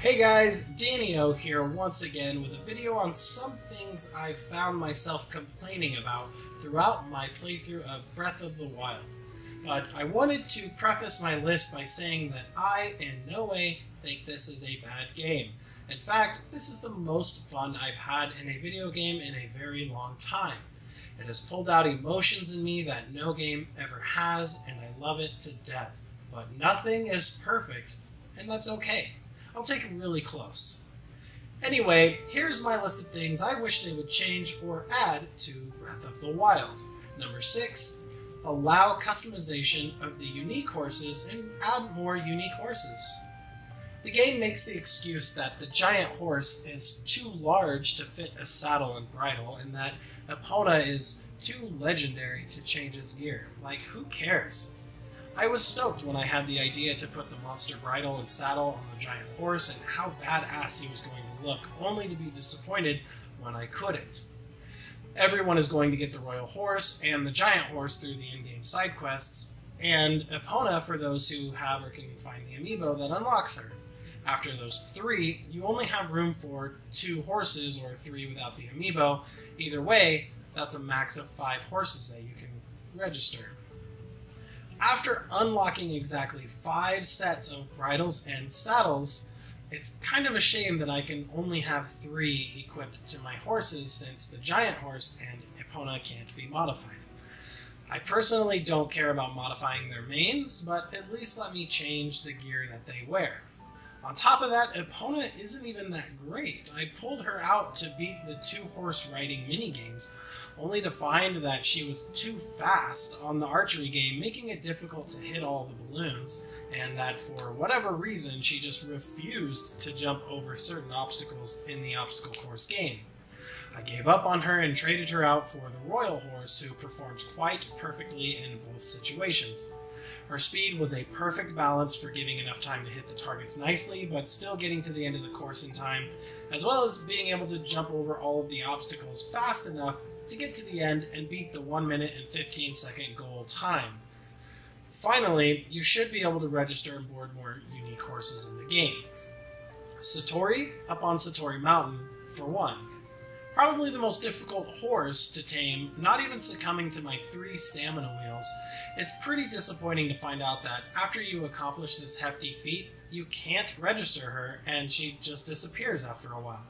Hey guys, Danio here once again with a video on some things I've found myself complaining about throughout my playthrough of Breath of the Wild. But I wanted to preface my list by saying that I in no way think this is a bad game. In fact, this is the most fun I've had in a video game in a very long time. It has pulled out emotions in me that no game ever has, and I love it to death. But nothing is perfect, and that's okay. I'll take it really close. Anyway, here's my list of things I wish they would change or add to Breath of the Wild. Number 6, allow customization of the unique horses and add more unique horses. The game makes the excuse that the giant horse is too large to fit a saddle and bridle, and that Epona is too legendary to change its gear. Like, who cares? I was stoked when I had the idea to put the monster bridle and saddle on the giant horse and how badass he was going to look, only to be disappointed when I couldn't. Everyone is going to get the royal horse and the giant horse through the in-game side quests, and Epona for those who have or can find the amiibo that unlocks her. After those 3, you only have room for 2 horses or 3 without the amiibo. Either way, that's a max of 5 horses that you can register. After unlocking exactly 5 sets of bridles and saddles, it's kind of a shame that I can only have 3 equipped to my horses since the giant horse and Epona can't be modified. I personally don't care about modifying their manes, but at least let me change the gear that they wear. On top of that, Epona isn't even that great. I pulled her out to beat the 2-horse riding minigames, only to find that she was too fast on the archery game, making it difficult to hit all the balloons, and that for whatever reason she just refused to jump over certain obstacles in the obstacle course game. I gave up on her and traded her out for the royal horse, who performed quite perfectly in both situations. Her speed was a perfect balance for giving enough time to hit the targets nicely, but still getting to the end of the course in time, as well as being able to jump over all of the obstacles fast enough to get to the end and beat the 1 minute and 15-second goal time. Finally, you should be able to register and board more unique horses in the game. Satori, up on Satori Mountain, for one. Probably the most difficult horse to tame, not even succumbing to my 3 stamina wheels. It's pretty disappointing to find out that after you accomplish this hefty feat, you can't register her and she just disappears after a while.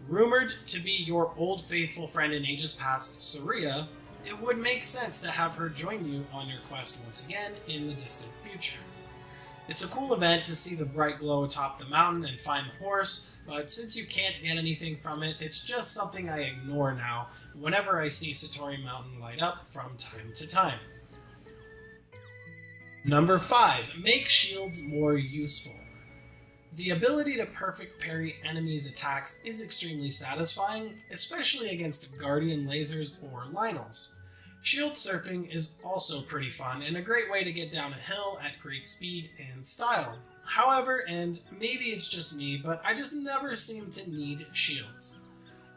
Rumored to be your old faithful friend in ages past, Saria, it would make sense to have her join you on your quest once again in the distant future. It's a cool event to see the bright glow atop the mountain and find the horse, but since you can't get anything from it, it's just something I ignore now whenever I see Satori Mountain light up from time to time. Number 5. Make shields more useful. The ability to perfect parry enemies' attacks is extremely satisfying, especially against Guardian lasers or Lynels. Shield surfing is also pretty fun and a great way to get down a hill at great speed and style. However, and maybe it's just me, but I just never seem to need shields.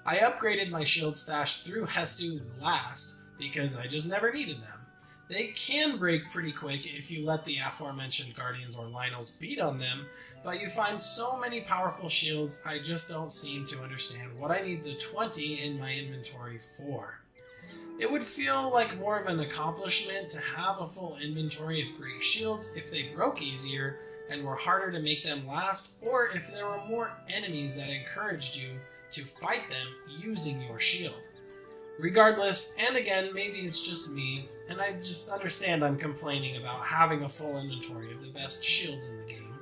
I upgraded my shield stash through Hestu last because I just never needed them. They can break pretty quick if you let the aforementioned Guardians or Lynels beat on them, but you find so many powerful shields I just don't seem to understand what I need the 20 in my inventory for. It would feel like more of an accomplishment to have a full inventory of great shields if they broke easier and were harder to make them last, or if there were more enemies that encouraged you to fight them using your shield. Regardless, and again, maybe it's just me, and I just understand I'm complaining about having a full inventory of the best shields in the game,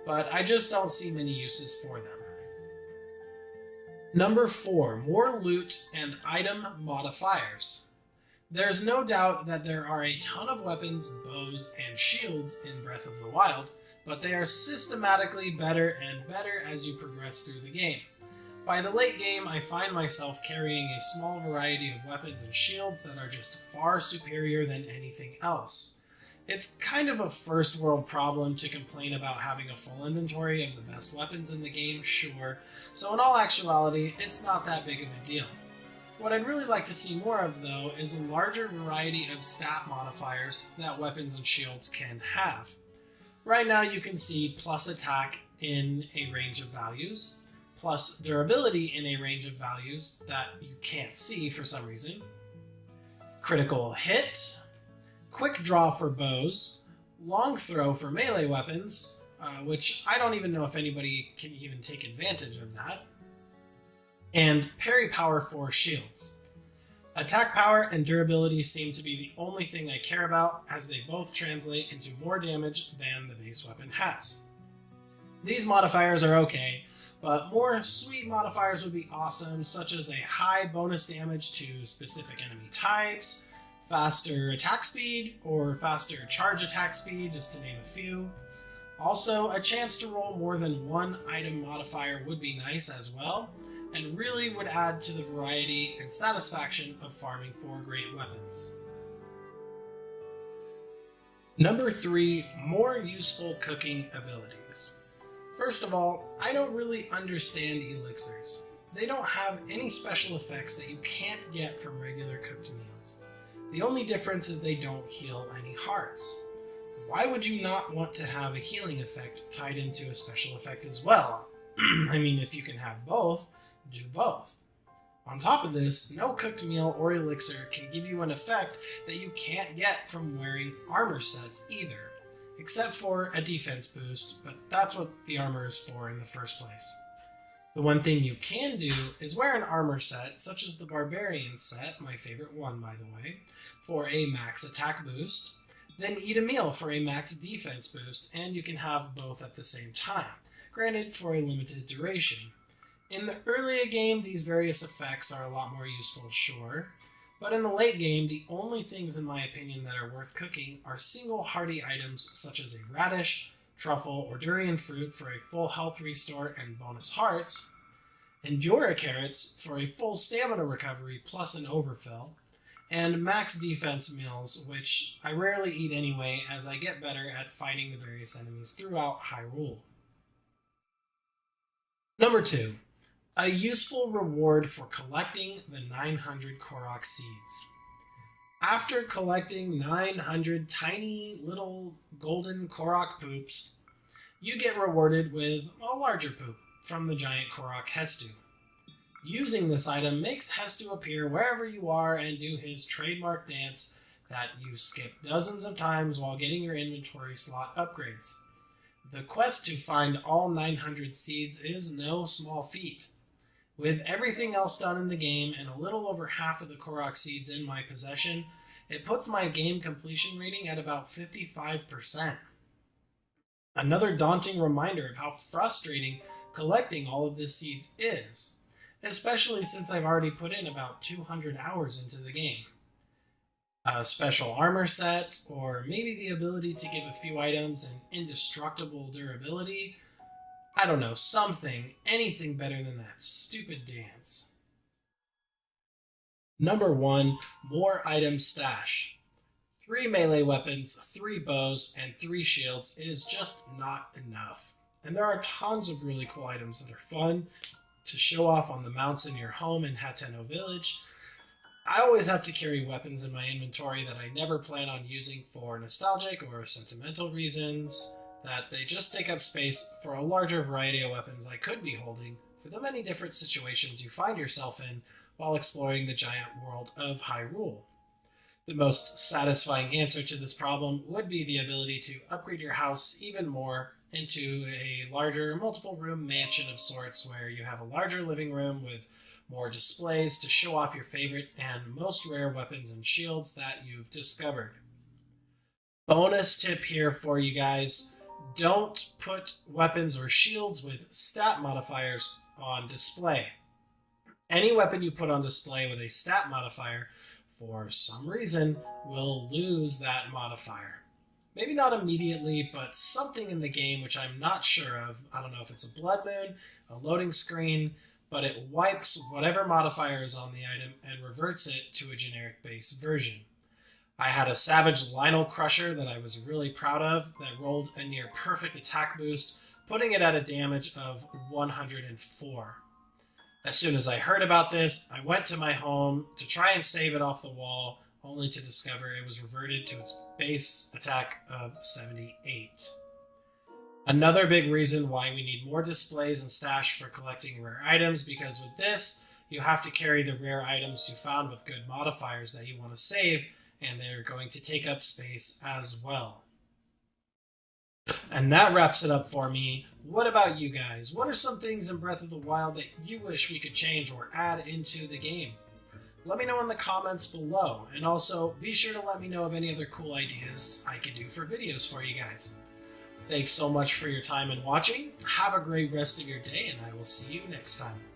but I just don't see many uses for them. Number 4. More loot and item modifiers. There's no doubt that there are a ton of weapons, bows, and shields in Breath of the Wild, but they are systematically better and better as you progress through the game. By the late game, I find myself carrying a small variety of weapons and shields that are just far superior than anything else. It's kind of a first world problem to complain about having a full inventory of the best weapons in the game, sure, so in all actuality, it's not that big of a deal. What I'd really like to see more of, though, is a larger variety of stat modifiers that weapons and shields can have. Right now you can see plus attack, in a range of values, plus durability in a range of values that you can't see for some reason, critical hit, quick draw for bows, long throw for melee weapons, which I don't even know if anybody can even take advantage of that, and parry power for shields. Attack power and durability seem to be the only thing I care about, as they both translate into more damage than the base weapon has. These modifiers are okay, but more sweet modifiers would be awesome, such as a high bonus damage to specific enemy types, faster attack speed, or faster charge attack speed, just to name a few. Also, a chance to roll more than one item modifier would be nice as well, and really would add to the variety and satisfaction of farming for great weapons. Number 3, more useful cooking abilities. First of all, I don't really understand elixirs. They don't have any special effects that you can't get from regular cooked meals. The only difference is they don't heal any hearts. Why would you not want to have a healing effect tied into a special effect as well? I mean, if you can have both, do both. On top of this, no cooked meal or elixir can give you an effect that you can't get from wearing armor sets either, except for a defense boost, but that's what the armor is for in the first place. The one thing you can do is wear an armor set, such as the Barbarian set, my favorite one by the way, for a max attack boost, then eat a meal for a max defense boost, and you can have both at the same time, granted for a limited duration. In the earlier game, these various effects are a lot more useful, sure, but in the late game, the only things in my opinion that are worth cooking are single hearty items such as a radish, truffle, or durian fruit for a full health restore and bonus hearts, Endura carrots for a full stamina recovery plus an overfill, and max defense meals, which I rarely eat anyway as I get better at fighting the various enemies throughout Hyrule. Number 2. A useful reward for collecting the 900 Korok seeds. After collecting 900 tiny little golden Korok poops, you get rewarded with a larger poop from the giant Korok Hestu. Using this item makes Hestu appear wherever you are and do his trademark dance that you skip dozens of times while getting your inventory slot upgrades. The quest to find all 900 seeds is no small feat. With everything else done in the game and a little over half of the Korok seeds in my possession, it puts my game completion rating at about 55%. Another daunting reminder of how frustrating collecting all of the seeds is, especially since I've already put in about 200 hours into the game. A special armor set, or maybe the ability to give a few items an indestructible durability. I don't know, something, anything better than that stupid dance. Number 1, more item stash. 3 melee weapons, 3 bows, and 3 shields is just not enough. And there are tons of really cool items that are fun to show off on the mounts in your home in Hateno Village. I always have to carry weapons in my inventory that I never plan on using for nostalgic or sentimental reasons, that they just take up space for a larger variety of weapons I could be holding for the many different situations you find yourself in while exploring the giant world of Hyrule. The most satisfying answer to this problem would be the ability to upgrade your house even more into a larger multiple room mansion of sorts, where you have a larger living room with more displays to show off your favorite and most rare weapons and shields that you've discovered. Bonus tip here for you guys: don't put weapons or shields with stat modifiers on display. Any weapon you put on display with a stat modifier, for some reason, will lose that modifier. Maybe not immediately, but something in the game which I'm not sure of. I don't know if it's a blood moon, a loading screen, but it wipes whatever modifier is on the item and reverts it to a generic base version. I had a Savage Lynel Crusher that I was really proud of that rolled a near perfect attack boost, putting it at a damage of 104. As soon as I heard about this, I went to my home to try and save it off the wall, only to discover it was reverted to its base attack of 78. Another big reason why we need more displays and stash for collecting rare items, because with this, you have to carry the rare items you found with good modifiers that you want to save, and they're going to take up space as well. And that wraps it up for me. What about you guys? What are some things in Breath of the Wild that you wish we could change or add into the game? Let me know in the comments below, and also be sure to let me know of any other cool ideas I could do for videos for you guys. Thanks so much for your time and watching. Have a great rest of your day, and I will see you next time.